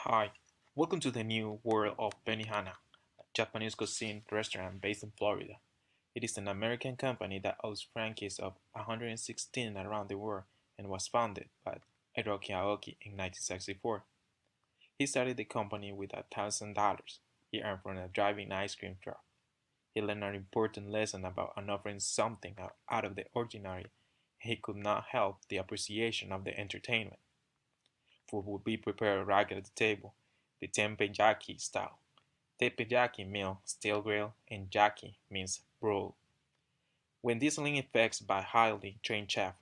Hi, welcome to the new world of Benihana, a Japanese cuisine restaurant based in Florida. It is an American company that owns franchises of 116 around the world and was founded by Hiroki Aoki in 1964. He started the company with $1,000 he earned from a driving ice cream truck. He learned an important lesson about offering something out of the ordinary. He could not help the appreciation of the entertainment. Food would be prepared right at the table, the tempeh-yaki style. Teppanyaki means steel grill and yaki means broil. When this lean effects by highly trained chef,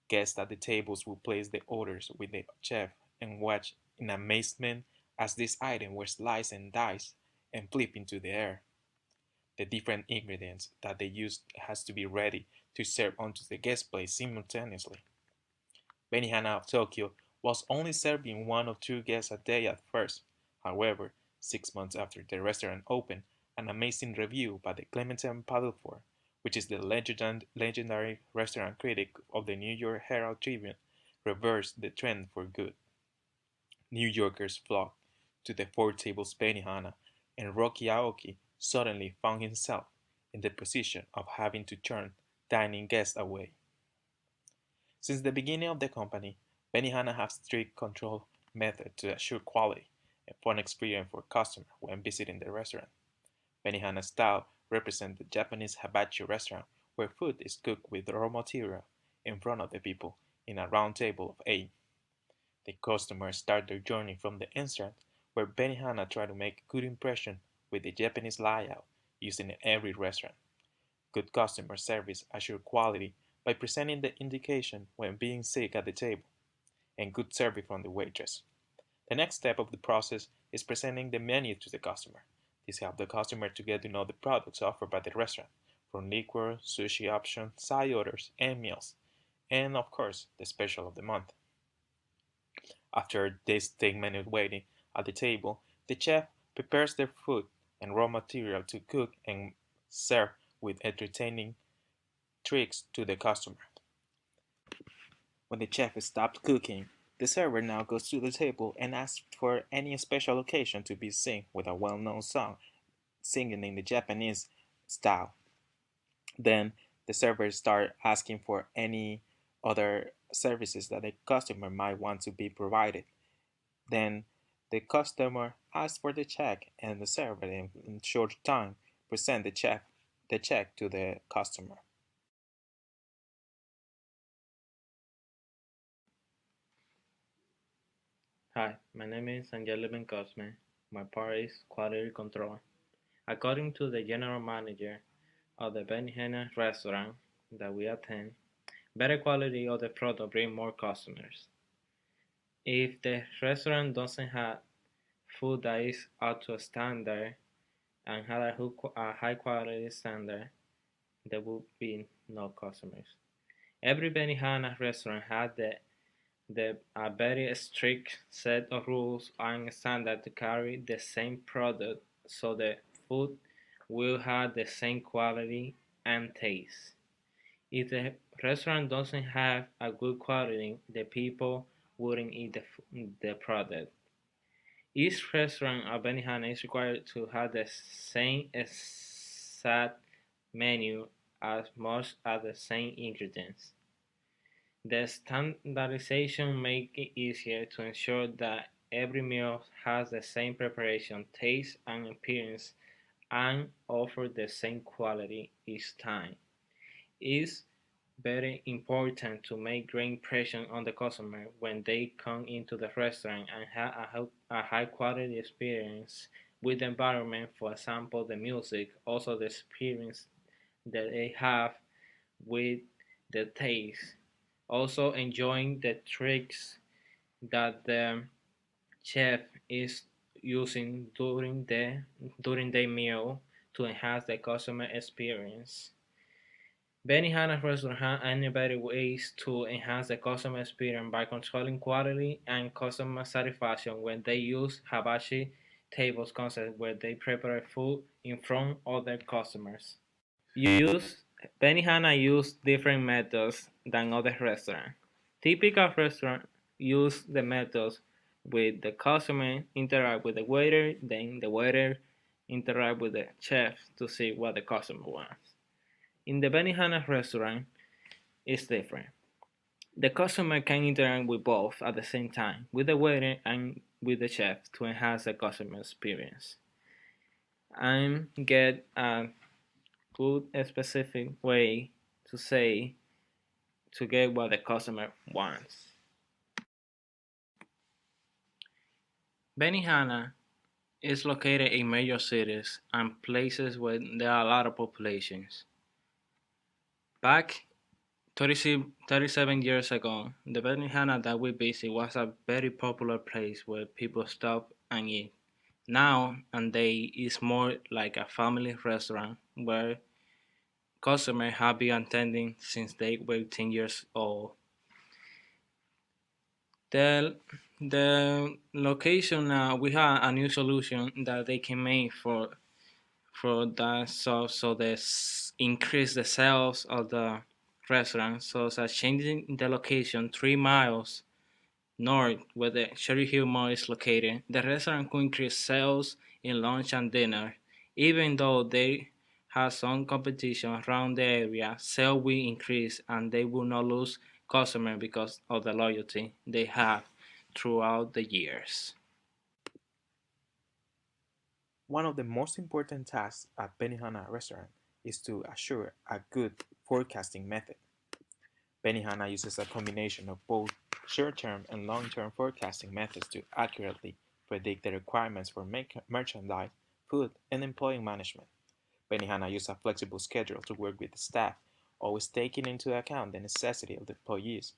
guests at the tables will place the orders with the chef and watch in amazement as these items were sliced and diced and flipped into the air. The different ingredients that they used has to be ready to serve onto the guest plate simultaneously. Benihana of Tokyo was only serving one or two guests a day at first. However, 6 months after the restaurant opened, an amazing review by the Clementine Paddleford, which is the legendary restaurant critic of the New York Herald Tribune, reversed the trend for good. New Yorkers flocked to the Four Tables Benihana, and Rocky Aoki suddenly found himself in the position of having to turn dining guests away. Since the beginning of the company, Benihana has strict control methods to assure quality and fun experience for customers when visiting the restaurant. Benihana style represents the Japanese hibachi restaurant where food is cooked with raw material in front of the people in a round table of eight. The customers start their journey from the inside, where Benihana try to make a good impression with the Japanese layout used in every restaurant. Good customer service assures quality by presenting the indication when being sick at the table, and good service from the waitress. The next step of the process is presenting the menu to the customer. This helps the customer to get to know the products offered by the restaurant, from liquor, sushi options, side orders, and meals, and of course, the special of the month. After this 10-minute waiting at the table, the chef prepares their food and raw material to cook and serve with entertaining tricks to the customer. When the chef stops cooking, the server now goes to the table and asks for any special occasion to be sung with a well-known song, singing in the Japanese style. Then the server starts asking for any other services that the customer might want to be provided. Then the customer asks for the check, and the server, in short time, present the check to the customer. Hi, my name is Angelo Cosme. My part is quality control. According to the general manager of the Benihana restaurant that we attend, better quality of the product bring more customers. If the restaurant doesn't have food that is up to a standard and have a high quality standard, there will be no customers. Every Benihana restaurant has a very strict set of rules and standards to carry the same product so the food will have the same quality and taste. If the restaurant doesn't have a good quality, the people wouldn't eat the product. Each restaurant at Benihana is required to have the same exact menu as much as the same ingredients. The standardization makes it easier to ensure that every meal has the same preparation, taste, and appearance and offer the same quality each time. It's very important to make great impression on the customer when they come into the restaurant and have a high quality experience with the environment, for example, the music, also the experience that they have with the taste, also enjoying the tricks that the chef is using during the meal to enhance the customer experience. Benihana restaurant has innovative ways to enhance the customer experience by controlling quality and customer satisfaction when they use hibachi tables concept where they prepare food in front of their customers. Use Benihana use different methods than other restaurants. Typical restaurants use the methods with the customer interact with the waiter, then the waiter interact with the chef to see what the customer wants. In the Benihana restaurant, it's different. The customer can interact with both at the same time, with the waiter and with the chef to enhance the customer experience and get a good specific way to say to get what the customer wants. Benihana is located in major cities and places where there are a lot of populations. Back 37 years ago, the Benihana that we visit was a very popular place where people stop and eat. Now and they is more like a family restaurant where customers have been attending since they were 10 years old. The the location now we have a new solution that they can make for that so they increase the sales of the restaurant so as changing the location 3 miles north where the Cherry Hill Mall is located. The restaurant could increase sales in lunch and dinner. Even though they have some competition around the area, sales will increase and they will not lose customers because of the loyalty they have throughout the years. One of the most important tasks at Benihana restaurant is to assure a good forecasting method. Benihana uses a combination of both short-term and long-term forecasting methods to accurately predict the requirements for merchandise, food, and employee management. Benihana uses a flexible schedule to work with the staff, always taking into account the necessity of the employees.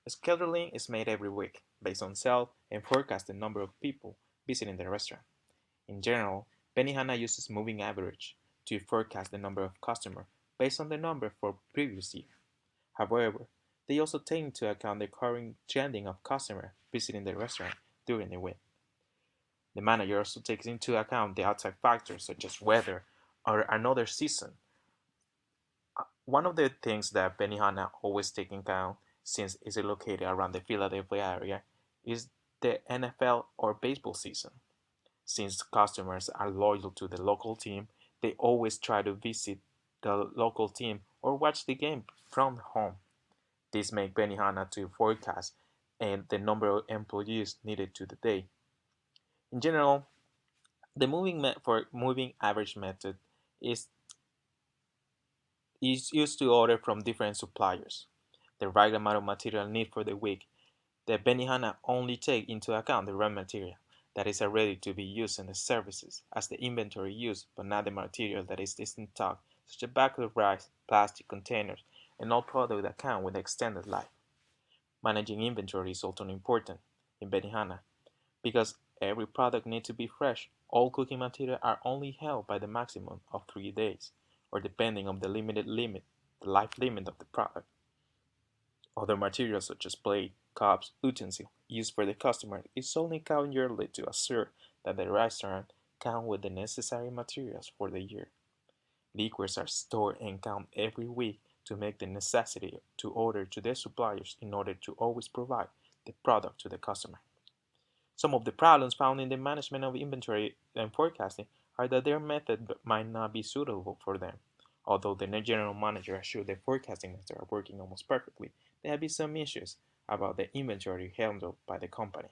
Scheduling is made every week based on sales and forecast the number of people visiting the restaurant. In general, Benihana uses moving average to forecast the number of customers based on the number for previous year. However, they also take into account the current trending of customers visiting the restaurant during the week. The manager also takes into account the outside factors such as weather or another season. One of the things that Benihana always takes into account, since it's located around the Philadelphia area, is the NFL or baseball season. Since customers are loyal to the local team, they always try to visit the local team or watch the game from home. This makes Benihana to forecast and the number of employees needed to the day. In general, the moving average method is, is used to order from different suppliers. The right amount of material needed for the week. The Benihana only take into account the raw material that is ready to be used in the services as the inventory used, but not the material that is in stock, such as bag of rice, plastic containers, and all products that come with extended life. Managing inventory is also important in Benihana because every product needs to be fresh. All cooking materials are only held by the maximum of 3 days, or depending on the the life limit of the product. Other materials such as plate, cups, utensils used for the customer is only count yearly to assure that the restaurant comes with the necessary materials for the year. Liquids are stored and count every week to make the necessity to order to their suppliers in order to always provide the product to the customer. Some of the problems found in the management of inventory and forecasting are that their method might not be suitable for them. Although the general manager assured the forecasting methods are working almost perfectly, there have been some issues about the inventory handled by the company.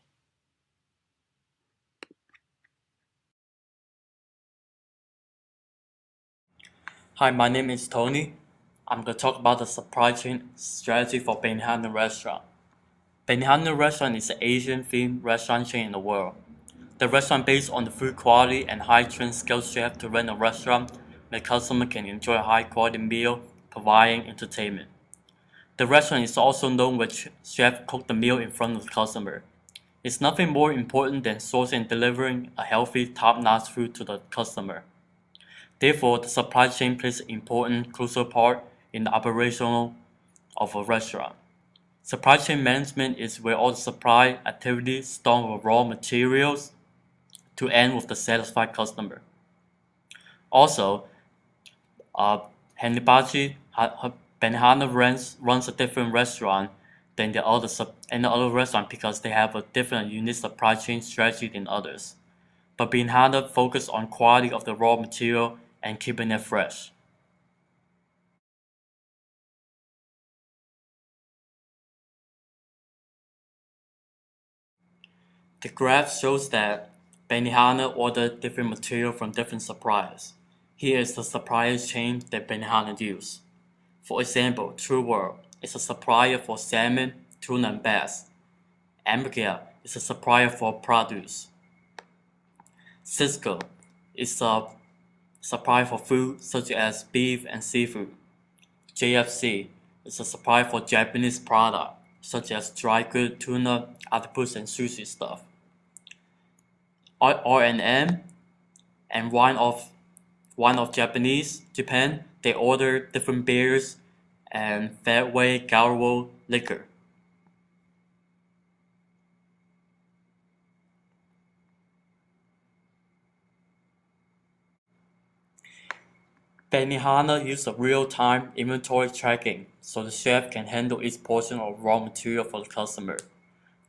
Hi, my name is Tony. I'm going to talk about the supply chain strategy for Benihana Restaurant. Benihana Restaurant is an Asian-themed restaurant chain in the world. The restaurant based on the food quality and high-trained skilled chef to run a restaurant where customers can enjoy a high-quality meal, providing entertainment. The restaurant is also known where chef cook the meal in front of the customer. It's nothing more important than sourcing and delivering a healthy, top-notch food to the customer. Therefore, the supply chain plays an important, crucial part in the operation of a restaurant. Supply chain management is where all the supply activities start with raw materials to end with the satisfied customer. Also, uh, Hanibachi, Benihana runs a different restaurant than the other restaurant because they have a different unique supply chain strategy than others. But Benihana focus on quality of the raw material and keeping it fresh. The graph shows that Benihana ordered different material from different suppliers. Here is the supplier chain that Benihana use. For example, True World is a supplier for salmon, tuna, and bass. Ambergel is a supplier for produce. Cisco is a supplier for food such as beef and seafood. JFC is a supplier for Japanese product such as dry goods, tuna, octopus, and sushi stuff. R&M and wine of Japan, they order different beers and Fairway Gallo liquor. Benihana uses real-time inventory tracking so the chef can handle each portion of raw material for the customer.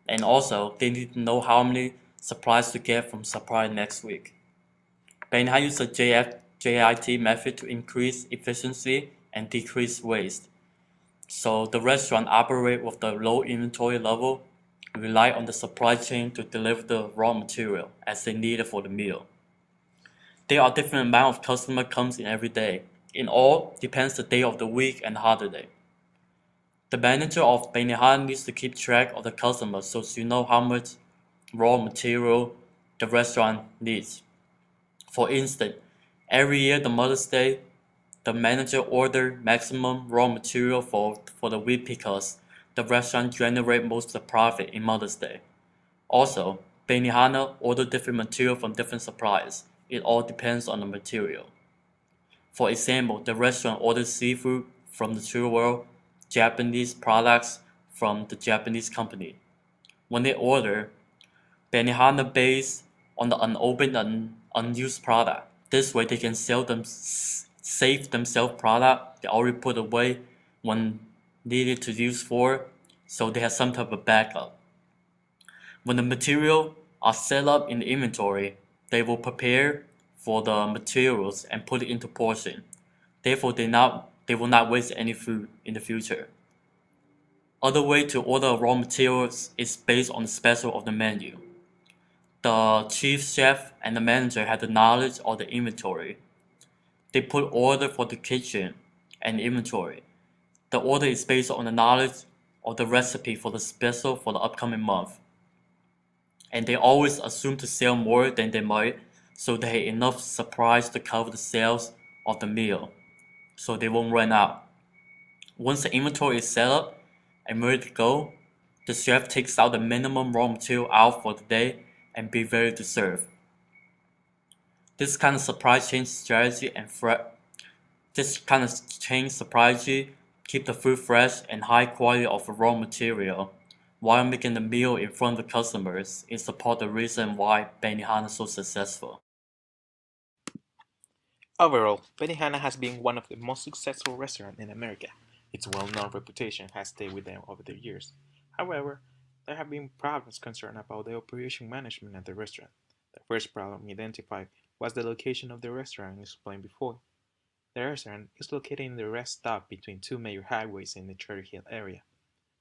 And also, they need to know how many supplies to get from supplier next week. Benihana uses a JIT method to increase efficiency and decrease waste. So the restaurant operate with the low inventory level, rely on the supply chain to deliver the raw material as they need it for the meal. There are different amount of customer comes in every day. In all, depends the day of the week and holiday. The manager of Benihana needs to keep track of the customers so you know how much raw material the restaurant needs. For instance, every year the Mother's Day, the manager order maximum raw material for the week because the restaurant generate most of the profit in Mother's Day. Also, Benihana order different material from different suppliers. It all depends on the material. For example, the restaurant orders seafood from the True World, Japanese products from the Japanese company. When they order, Benihana based on the unopened and unused product. This way they can save themselves product they already put away when needed to use for, so they have some type of backup. When the material are set up in the inventory, they will prepare for the materials and put it into portion. Therefore, they will not waste any food in the future. Other way to order raw materials is based on the special of the menu. The chief chef and the manager have the knowledge of the inventory. They put order for the kitchen and inventory. The order is based on the knowledge of the recipe for the special for the upcoming month. And they always assume to sell more than they might, so they have enough supplies to cover the sales of the meal, so they won't run out. Once the inventory is set up and ready to go, the chef takes out the minimum raw material out for the day and be ready to serve. This kind of supply chain strategy keep the food fresh and high quality of raw material while making the meal in front of the customers is part of the reason why Benihana is so successful. Overall, Benihana has been one of the most successful restaurants in America. Its well-known reputation has stayed with them over the years. However, there have been problems concerned about the operation management at the restaurant. The first problem identified was the location of the restaurant explained before. The restaurant is located in the rest stop between two major highways in the Cherry Hill area.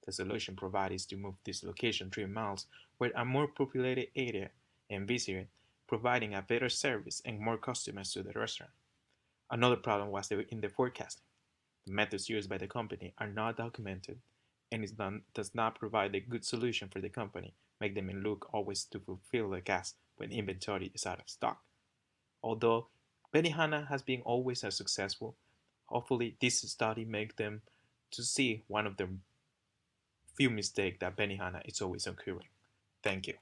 The solution provided is to move this location 3 miles where a more populated area and visit, providing a better service and more customers to the restaurant. Another problem was in the forecasting. The methods used by the company are not documented and does not provide a good solution for the company, make them look always to fulfill the gas when inventory is out of stock. Although Benihana has been always as successful, hopefully this study make them to see one of the few mistakes that Benihana is always occurring. Thank you.